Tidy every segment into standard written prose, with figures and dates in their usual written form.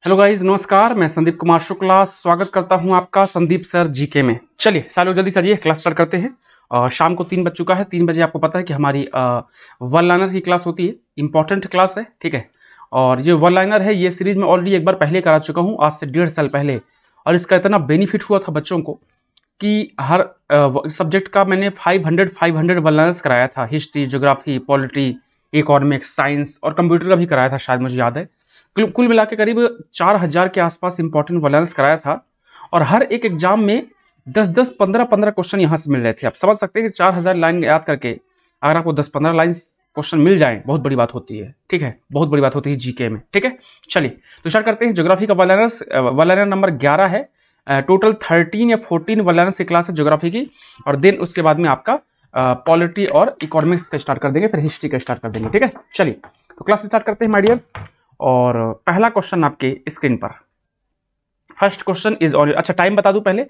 Hello guys, नमस्कार। मैं संदीप कुमार शुक्ला स्वागत करता हूं आपका संदीप सर जीके में। चलिए सालों जल्दी सजिए क्लास स्टार्ट करते हैं। और शाम को 3 बज चुका है। 3 बजे आपको पता है कि हमारी वन लाइनर की क्लास होती है। इंपॉर्टेंट क्लास है, ठीक है। और ये वन लाइनर है, ये सीरीज में ऑलरेडी एक बार पहले करा चुका हूँ, आज से 1.5 साल पहले। और इसका इतना बेनिफिट हुआ था बच्चों को कि हर सब्जेक्ट का मैंने 500 वन लाइनर्स कराया था। History, geography, polity, economics, science और कंप्यूटर का भी कराया था, शायद मुझे याद है। कुल मिला के करीब 4000 के आसपास इंपॉर्टेंट वॉलेंस कराया था। और हर एक एग्जाम में 10-10, 15-15 क्वेश्चन यहाँ से मिल रहे थे। आप समझ सकते हैं कि 4000 लाइन याद करके अगर आपको 10-15 लाइन क्वेश्चन मिल जाए, बहुत बड़ी बात होती है, ठीक है। बहुत बड़ी बात होती है जीके में, ठीक है। चलिए तो स्टार्ट करते हैं। ज्योग्राफी का वॉलेंस नंबर 11 है। टोटल 13 या 14 वॉलेंस की क्लास है ज्योग्राफी की। और देन उसके बाद में आपका पॉलिटी और इकोनॉमिक्स का स्टार्ट कर देंगे, फिर हिस्ट्री का स्टार्ट कर देंगे, ठीक है। चलिए तो क्लास स्टार्ट करते हैं माय डियर। और पहला क्वेश्चन आपके स्क्रीन पर। First question is on. अच्छा, टाइम बता दूं पहले।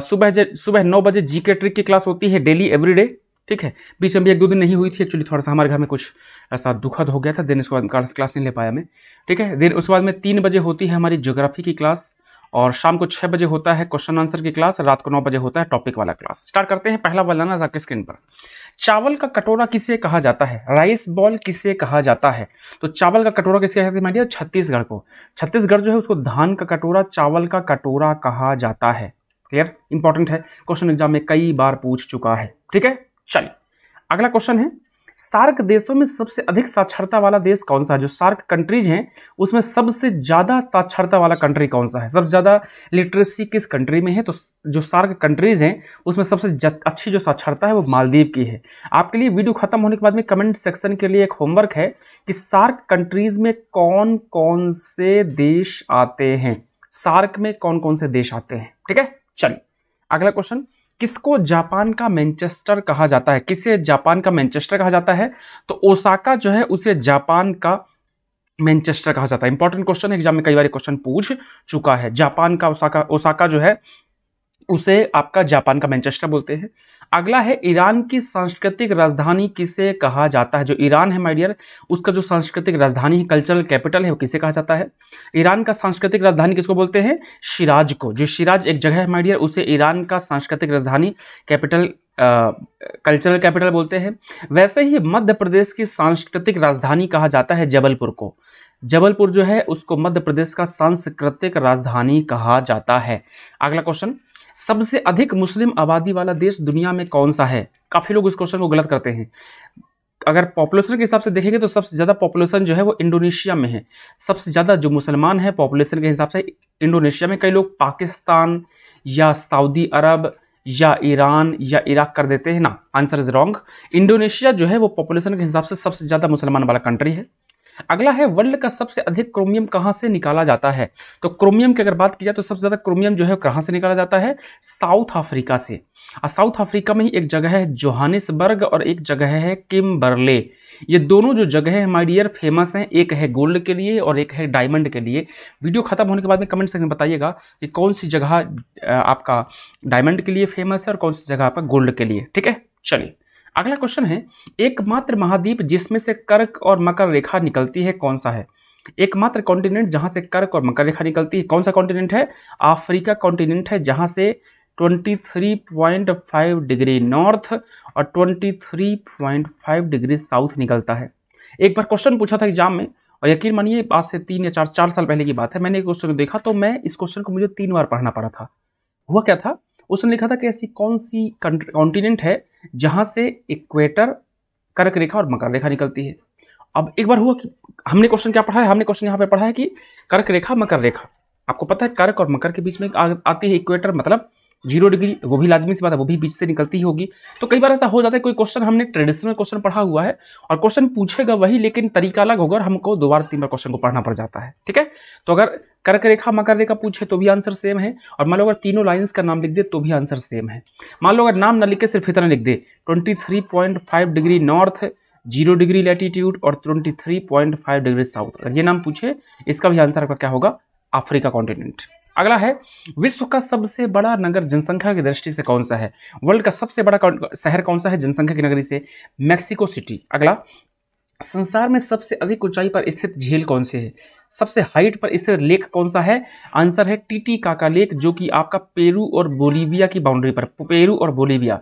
सुबह 9 बजे जीके ट्रिक की क्लास होती है डेली एवरीडे, ठीक है। बीच में भी 1-2 दिन नहीं हुई थी एक्चुअली, थोड़ा सा हमारे घर में कुछ ऐसा दुखद हो गया था। दिन उसके बाद क्लास नहीं ले पाया मैं, ठीक है। दिन उसके बाद में 3 बजे होती है हमारी ज्योग्राफी की क्लास। और शाम को 6 बजे होता है क्वेश्चन आंसर की क्लास। रात को 9 बजे होता है टॉपिक वाला क्लास। स्टार्ट करते हैं। पहला वाला ना आपके स्क्रीन पर। चावल का कटोरा किसे कहा जाता है? राइस बॉल किसे कहा जाता है? तो चावल का कटोरा किसे कहते हैं माय डियर? छत्तीसगढ़ को। छत्तीसगढ़ जो है उसको धान का कटोरा, चावल का कटोरा कहा जाता है। क्लियर? इंपॉर्टेंट है, क्वेश्चन एग्जाम में कई बार पूछ चुका है, ठीक है। चलिए अगला क्वेश्चन है, सार्क देशों में सबसे अधिक साक्षरता वाला देश कौन सा है? जो सार्क कंट्रीज हैं उसमें सबसे ज्यादा साक्षरता वाला कंट्री कौन सा है? सबसे ज्यादा लिटरेसी किस कंट्री में है? तो जो सार्क कंट्रीज हैं उसमें सबसे अच्छी जो साक्षरता है वो मालदीव की है। आपके लिए वीडियो खत्म होने के बाद में कमेंट सेक्शन के लिए एक होमवर्क है कि सार्क कंट्रीज में कौन कौन से देश आते हैं। सार्क में कौन कौन से देश आते हैं, ठीक है। चलिए अगला क्वेश्चन, किसको जापान का मैनचेस्टर कहा जाता है? किसे जापान का मैनचेस्टर कहा जाता है? तो ओसाका जो है उसे जापान का मैनचेस्टर कहा जाता है। इंपॉर्टेंट क्वेश्चन है, एग्जाम में कई बार क्वेश्चन पूछ चुका है। जापान का ओसाका जो है उसे आपका जापान का मैनचेस्टर बोलते हैं। अगला है, ईरान की सांस्कृतिक राजधानी किसे कहा जाता है? जो ईरान है माय डियर उसका जो सांस्कृतिक राजधानी है, कल्चरल कैपिटल है, वो किसे कहा जाता है? ईरान का सांस्कृतिक राजधानी किसको बोलते हैं? शिराज को। जो शिराज एक जगह है माय डियर उसे ईरान का सांस्कृतिक राजधानी, कैपिटल, कल्चरल कैपिटल बोलते हैं। वैसे ही मध्य प्रदेश की सांस्कृतिक राजधानी कहा जाता है जबलपुर को। जबलपुर जो है उसको मध्य प्रदेश का सांस्कृतिक राजधानी कहा जाता है। अगला क्वेश्चन, सबसे अधिक मुस्लिम आबादी वाला देश दुनिया में कौन सा है? काफी लोग इस क्वेश्चन को गलत करते हैं। अगर पॉपुलेशन के हिसाब से देखेंगे तो सबसे ज्यादा पॉपुलेशन जो है वो इंडोनेशिया में है। सबसे ज्यादा जो मुसलमान है पॉपुलेशन के हिसाब से इंडोनेशिया में। कई लोग पाकिस्तान या सऊदी अरब या ईरान या इराक कर देते हैं ना, आंसर इज रॉन्ग। इंडोनेशिया जो है वो पॉपुलेशन के हिसाब से सबसे ज्यादा मुसलमान वाला कंट्री है। अगला है, वर्ल्ड का सबसे अधिक क्रोमियम कहां से निकाला जाता है? तो क्रोमियम की अगर बात की जाए तो सबसे ज्यादा क्रोमियम जो है कहां से निकाला जाता है? साउथ अफ्रीका से। और साउथ अफ्रीका में ही एक जगह है जोहानिसबर्ग और एक जगह है किम्बरले। ये दोनों जो जगह है माय डियर फेमस हैं। एक है गोल्ड के लिए और एक है डायमंड के लिए। वीडियो खत्म होने के बाद में कमेंट सेक्शन में बताइएगा कि कौन सी जगह आपका डायमंड के लिए फेमस है और कौन सी जगह आपका गोल्ड के लिए, ठीक है। चलिए अगला क्वेश्चन है, एकमात्र महाद्वीप जिसमें से कर्क और मकर रेखा निकलती है कौन सा है? एकमात्र कॉन्टिनेंट जहां से कर्क और मकर रेखा निकलती है कौन सा कॉन्टिनेंट है? अफ्रीका कॉन्टिनेंट है, जहां से 23.5 डिग्री नॉर्थ और 23.5 डिग्री साउथ निकलता है। एक बार क्वेश्चन पूछा था एग्जाम में, और यकीन मानिए आज से 3 या 4 साल पहले की बात है। मैंने एक क्वेश्चन देखा तो मैं इस क्वेश्चन को मुझे 3 बार पढ़ना पड़ा था। हुआ क्या था, उसने लिखा था कि ऐसी कौन सी कॉन्टिनेंट है जहां से इक्वेटर, कर्क रेखा और मकर रेखा निकलती है। अब एक बार हुआ कि हमने क्वेश्चन क्या पढ़ा है, हमने क्वेश्चन यहाँ पे पढ़ा है कि कर्क रेखा, मकर रेखा। आपको पता है कर्क और मकर के बीच में आती है इक्वेटर, मतलब 0 डिग्री, वो भी लाजमी सी बात है, वो भी बीच से निकलती ही होगी। तो कई बार ऐसा हो जाता है कोई क्वेश्चन हमने ट्रेडिशनल क्वेश्चन पढ़ा हुआ है और क्वेश्चन पूछेगा वही, लेकिन तरीका अलग होगा और हमको 2 बार 3 बार क्वेश्चन को पढ़ना पड़ जाता है, ठीक है। तो अगर कर्क रेखा मकर रेखा पूछे तो भी आंसर सेम है, और मान लो अगर तीनों लाइंस का नाम लिख दे तो भी आंसर सेम है। मान लो अगर नाम न लिख के सिर्फ इतना लिख दे 23.5 डिग्री नॉर्थ, 0 डिग्री लैटिट्यूड और 23.5 डिग्री साउथ, अगर ये नाम पूछे इसका भी आंसर आपका क्या होगा? Africa continent. अगला है, विश्व का सबसे बड़ा नगर जनसंख्या की दृष्टि से कौन सा है? वर्ल्ड का सबसे बड़ा शहर कौन सा है जनसंख्या की नगरी से? Mexico city. अगला, संसार में सबसे अधिक ऊंचाई पर स्थित झील कौन सी है? सबसे हाइट पर स्थित लेक कौन सा है? आंसर है टीटीकाका लेक, जो कि आपका पेरू और बोलीविया की बाउंड्री पर, पेरू और बोलीविया,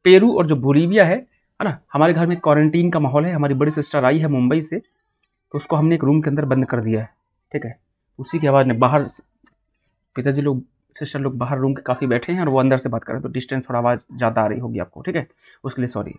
पेरू और जो बोलीविया है ना। हमारे घर में क्वारंटीन का माहौल है, हमारी बड़ी सिस्टर आई है मुंबई से, तो उसको हमने एक रूम के अंदर बंद कर दिया है, ठीक है। उसी की आवाज़ ने बाहर पिताजी लोग, सिस्टर लोग बाहर रूम के काफ़ी बैठे हैं और वो अंदर से बात कर रहे हैं, तो डिस्टेंस थोड़ा आवाज़ ज़्यादा आ रही होगी आपको, ठीक है, उसके लिए सॉरी।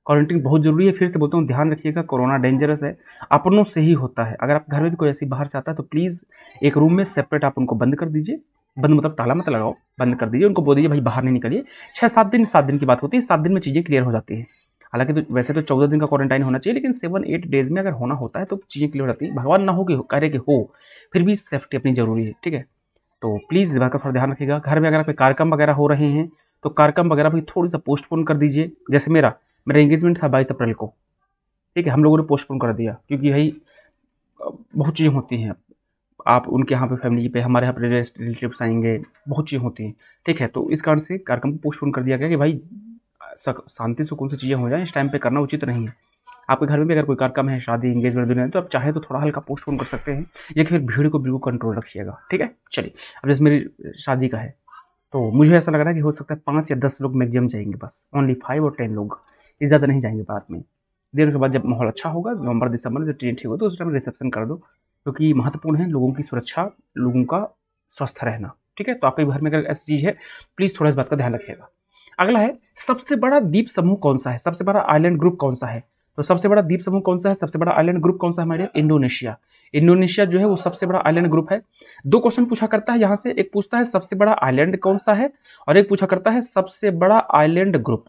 क्वारंटीन बहुत जरूरी है, फिर से बोलता हूँ ध्यान रखिएगा, कोरोना डेंजरस है, अपनों से ही होता है। अगर आप घर में भी कोई ऐसी बाहर से आता है तो प्लीज़ एक रूम में सेपरेट आप उनको बंद कर दीजिए, बंद मतलब ताला मत लगाओ, बंद कर दीजिए, उनको बोल दीजिए भाई बाहर नहीं निकलिए। 6-7 दिन की बात होती है, 7 दिन में चीज़ें क्लियर हो जाती है। हालांकि तो वैसे तो 14 दिन का क्वारंटाइन होना चाहिए, लेकिन 7-8 डेज में अगर होना होता है तो चीज़ें क्लियर हो जाती है। भगवान ना हो कि करे कि हो, फिर भी सेफ्टी अपनी जरूरी है, ठीक है। तो प्लीज़ इस बात का थोड़ा ध्यान रखिएगा। घर में अगर कोई कार्यक्रम वगैरह हो रहे हैं तो कार्यक्रम वगैरह भी थोड़ी सा पोस्टपोन कर दीजिए। जैसे मेरा एंगेजमेंट था 22 अप्रैल को, ठीक है, हम लोगों ने पोस्टपोन कर दिया क्योंकि भाई बहुत चीज़ें होती हैं। आप उनके यहाँ पे फैमिली पे, हमारे यहाँ पे रिलेटिव्स आएंगे, बहुत चीज़ें होती हैं, ठीक है। तो इस कारण से कार्यक्रम को पोस्टपोन कर दिया गया कि भाई शांति सुकून से चीज़ें हो जाएं, इस टाइम पे करना उचित नहीं है। आपके घर में भी अगर कोई कार्यक्रम है, शादी एंगेजमेंट भी नहीं, तो आप चाहे तो थोड़ा हल्का पोस्टपोन कर सकते हैं, या फिर भीड़ को बिल्कुल कंट्रोल रखिएगा, ठीक है। चलिए, अब जैसे मेरी शादी का है तो मुझे ऐसा लग रहा है कि हो सकता है 5 या 10 लोग मैक्सिमम जाएंगे, बस ओनली 5 और 10 लोग, इस ज़्यादा नहीं जाएंगे। बाद में देर के बाद जब माहौल अच्छा होगा, नवंबर दिसंबर में जब ट्रेन ठीक हो तो उस टाइम रिसेप्शन कर दो, क्योंकि महत्वपूर्ण है लोगों की सुरक्षा, लोगों का स्वस्थ रहना, ठीक है। तो आपके घर में अगर ऐसी चीज़ है, प्लीज़ थोड़ा इस बात का ध्यान रखिएगा। अगला है, सबसे बड़ा द्वीप समूह कौन सा है? सबसे बड़ा आइलैंड ग्रुप कौन सा है? तो सबसे बड़ा द्वीप समूह कौन सा है, सबसे बड़ा आइलैंड ग्रुप कौन सा है हमारे? इंडोनेशिया। इंडोनेशिया जो है वो सबसे बड़ा आइलैंड ग्रुप है। 2 क्वेश्चन पूछा करता है यहाँ से, एक पूछता है सबसे बड़ा आइलैंड कौन सा है, और एक पूछा करता है सबसे बड़ा आइलैंड ग्रुप।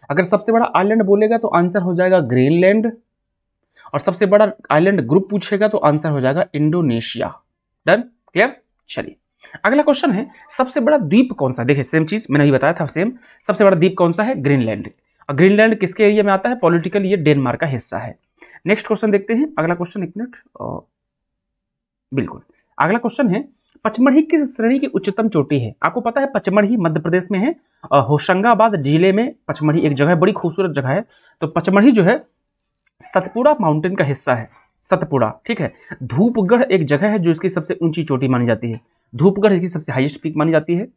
अगर सबसे बड़ा आइलैंड बोलेगा तो आंसर हो जाएगा ग्रीनलैंड, और सबसे बड़ा आइलैंड ग्रुप पूछेगा तो आंसर हो जाएगा इंडोनेशिया। Done, clear. चलिए, अगला क्वेश्चन है, सबसे बड़ा द्वीप कौन सा? देखिए सेम चीज मैंने अभी बताया था, सेम। सबसे बड़ा द्वीप कौन सा है? ग्रीनलैंड। और ग्रीनलैंड किसके एरिया में आता है? पॉलिटिकल ये डेनमार्क का हिस्सा है। नेक्स्ट क्वेश्चन देखते हैं, अगला क्वेश्चन, एक मिनट, बिल्कुल अगला क्वेश्चन है, पचमढ़ी किस श्रेणी की उच्चतम चोटी है? आपको पता है पचमढ़ी मध्य प्रदेश में है, होशंगाबाद जिले में पचमढ़ी एक जगह है, बड़ी खूबसूरत जगह है। तो पचमढ़ी जो है सतपुड़ा माउंटेन का हिस्सा है, सतपुड़ा, ठीक है। धूपगढ़ एक जगह है जो इसकी सबसे ऊंची चोटी मानी जाती है, धूपगढ़ इसकी सबसे हाईएस्ट पीक मानी जाती है।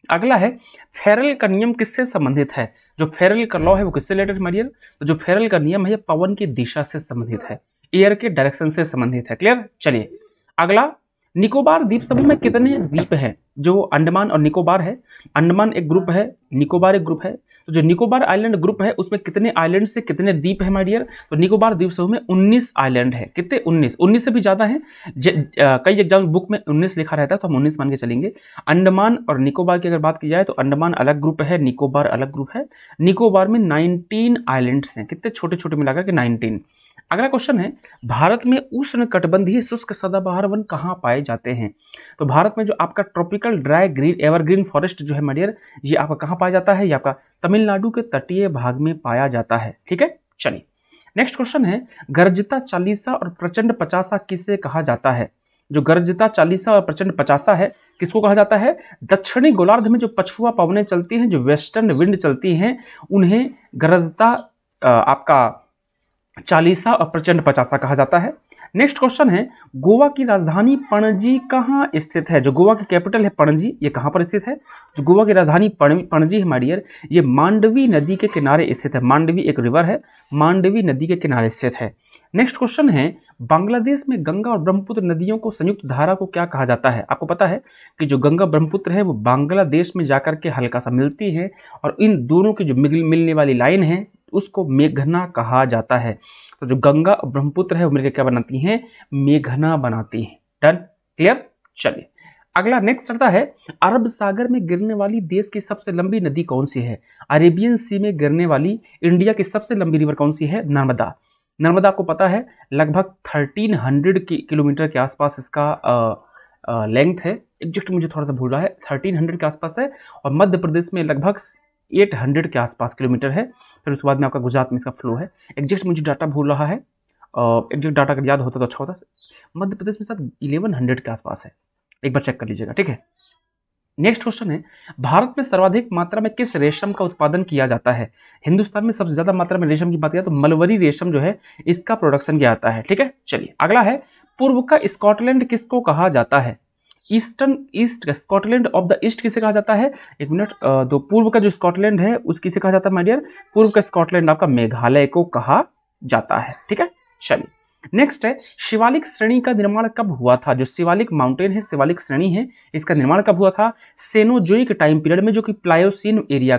अगला है, फेरल का नियम किससे संबंधित है? जो फेरल का लॉ है वो किससे रिलेटेड मरियल? तो जो फेरल का नियम है पवन की दिशा से संबंधित है, एयर के डायरेक्शन से संबंधित है, क्लियर। चलिए, अगला, निकोबार द्वीप समूह में कितने द्वीप हैं? जो अंडमान और निकोबार है, अंडमान एक ग्रुप है, निकोबार एक ग्रुप है। तो जो निकोबार आइलैंड ग्रुप है उसमें कितने आइलैंड से कितने द्वीप है माय डियर? तो निकोबार द्वीप समूह में 19 आइलैंड है। कितने? 19 से भी ज्यादा है। कई एग्जाम बुक में 19 लिखा रहता है तो हम 19 मान के चलेंगे। अंडमान और निकोबार की अगर बात की जाए तो अंडमान अलग ग्रुप है, निकोबार अलग ग्रुप है। निकोबार में 19 आइलैंड्स हैं, कितने छोटे छोटे मिलाकर के 19। अगला क्वेश्चन है, भारत में उष्ण कटिबंधीय शुष्क सदाबहार वन कहाँ पाए जाते हैं? तो भारत में जो आपका tropical dry green evergreen forest जो है मडियर, ये आपका कहाँ पाया जाता है? ये आपका तमिलनाडु के तटीय भाग में पाया जाता है, ठीक है। चलिए, नेक्स्ट क्वेश्चन है, गर्जिता चालीसा और प्रचंड पचासा किसे कहा जाता है? जो गर्जिता चालीसा और प्रचंड पचासा है किसको कहा जाता है? दक्षिणी गोलार्ध में जो पछुआ पवनें चलती हैं, जो वेस्टर्न विंड चलती हैं, उन्हें गर्जता आपका चालीसा और प्रचंड पचासा कहा जाता है। नेक्स्ट क्वेश्चन है, गोवा की राजधानी पणजी कहाँ स्थित है? जो गोवा की कैपिटल है पणजी, ये कहाँ पर स्थित है? जो गोवा की राजधानी पणजी है माय डियर, ये मांडवी नदी के किनारे स्थित है। मांडवी एक रिवर है, मांडवी नदी के किनारे स्थित है। नेक्स्ट क्वेश्चन है, बांग्लादेश में गंगा और ब्रह्मपुत्र नदियों को संयुक्त धारा को क्या कहा जाता है? आपको पता है कि जो गंगा ब्रह्मपुत्र है वो बांग्लादेश में जाकर के हल्का सा मिलती है, और इन दोनों की जो मिलने वाली लाइन है उसको मेघना कहा जाता है। तो जो गंगा और ब्रह्मपुत्र है वो मिलकर क्या बनाती हैं? मेघना बनाती हैं। Done, clear. चलिए, अगला नेक्स्ट आता है, अरब सागर में गिरने वाली देश की सबसे लंबी नदी कौन सी है? अरेबियन सी में गिरने वाली इंडिया की सबसे लंबी रिवर कौन सी है? नर्मदा। नर्मदा आपको पता है लगभग 1300 किलोमीटर के आसपास इसका लेंथ है, एग्जैक्ट मुझे थोड़ा सा भूल रहा है, 1300 के आसपास है, और मध्य प्रदेश में लगभग 800 के आसपास किलोमीटर है। फिर उसके बाद में आपका गुजरात में इसका फ्लो है, एग्जैक्ट मुझे डाटा भूल रहा है, एग्जैक्ट डाटा अगर याद होता तो अच्छा होता। मध्य प्रदेश में शायद 1100 के आसपास है, एक बार चेक कर लीजिएगा, ठीक है। नेक्स्ट क्वेश्चन है, भारत में सर्वाधिक मात्रा में किस रेशम का उत्पादन किया जाता है? हिंदुस्तान में सबसे ज्यादा मात्रा में रेशम की बात किया तो मलबरी रेशम जो है इसका प्रोडक्शन किया जाता है। ठीक है, चलिए अगला है, पूर्व का स्कॉटलैंड किसको कहा जाता है? Eastern east Scotland of the east किसे कहा जाता है? एक मिनट, तो पूर्व का जो स्कॉटलैंड है उस किसे कहा जाता है माय डियर? पूर्व का स्कॉटलैंड आपका मेघालय को कहा जाता है। ठीक है, चलिए नेक्स्ट है, शिवालिक श्रेणी का निर्माण कब हुआ था? जो शिवालिक माउंटेन है, शिवालिक श्रेणी है, इसका निर्माण कब हुआ था? सेनोजोइक टाइम पीरियड में, जो कि प्लायोसीन एरिया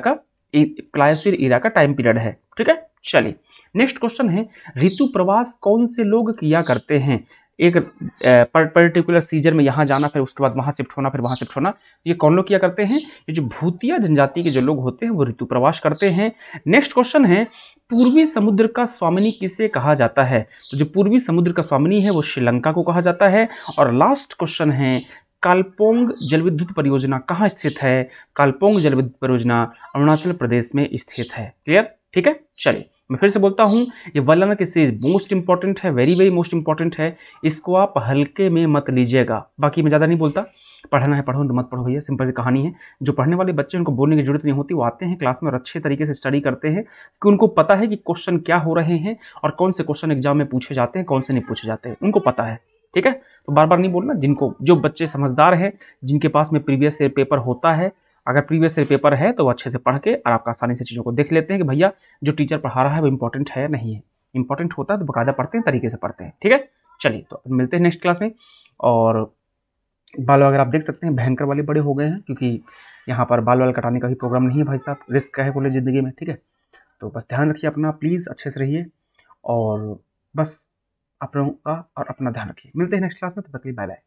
का टाइम पीरियड है। ठीक है, चलिए नेक्स्ट क्वेश्चन है, ऋतु प्रवास कौन से लोग किया करते हैं? एक पर्टिकुलर सीजन में यहाँ जाना, फिर उसके बाद वहां शिफ्ट होना, फिर वहां शिफ्ट होना, ये कौन लोग किया करते हैं? ये जो भूतिया जनजाति के जो लोग होते हैं वो ऋतु प्रवास करते हैं। नेक्स्ट क्वेश्चन है, पूर्वी समुद्र का स्वामिनी किसे कहा जाता है? तो जो पूर्वी समुद्र का स्वामिनी है वो श्रीलंका को कहा जाता है। और लास्ट क्वेश्चन है, कालपोंग जलविद्युत परियोजना कहाँ स्थित है? कालपोंग जलविद्युत परियोजना अरुणाचल प्रदेश में स्थित है। क्लियर? ठीक है, चलिए मैं फिर से बोलता हूँ, ये वल्लना की सीरीज मोस्ट इंपॉर्टेंट है, वेरी वेरी मोस्ट इंपॉर्टेंट है, इसको आप हल्के में मत लीजिएगा। बाकी मैं ज़्यादा नहीं बोलता, पढ़ना है पढ़ो, मत पढ़ो भैया, सिंपल सी कहानी है। जो पढ़ने वाले बच्चे उनको बोलने की जरूरत नहीं होती, वो आते हैं क्लास में और अच्छे तरीके से स्टडी करते हैं कि उनको पता है कि क्वेश्चन क्या हो रहे हैं और कौन से क्वेश्चन एग्जाम में पूछे जाते हैं, कौन से नहीं पूछे जाते हैं, उनको पता है। ठीक है, तो बार बार नहीं बोलना। जिनको जो बच्चे समझदार हैं, जिनके पास में प्रीवियस ईयर पेपर होता है, अगर प्रीवियस ईयर पेपर है तो वो अच्छे से पढ़ के और आपका आसानी से चीज़ों को देख लेते हैं कि भैया जो टीचर पढ़ा रहा है वो इंपॉर्टेंट है या नहीं है। इंपॉर्टेंट होता है तो बकायदा पढ़ते हैं, तरीके से पढ़ते हैं। ठीक है, चलिए तो मिलते हैं नेक्स्ट क्लास में। और बाल वगैरह आप देख सकते हैं भयंकर वाले बड़े हो गए हैं, क्योंकि यहाँ पर बाल वाल कटाने का भी प्रोग्राम नहीं है भाई साहब, रिस्क है बोले ज़िंदगी में। ठीक है, तो बस ध्यान रखिए अपना, प्लीज़ अच्छे से रहिए और बस आप लोगों का और अपना ध्यान रखिए। मिलते हैं नेक्स्ट क्लास में, तब तक के लिए बाय बाय।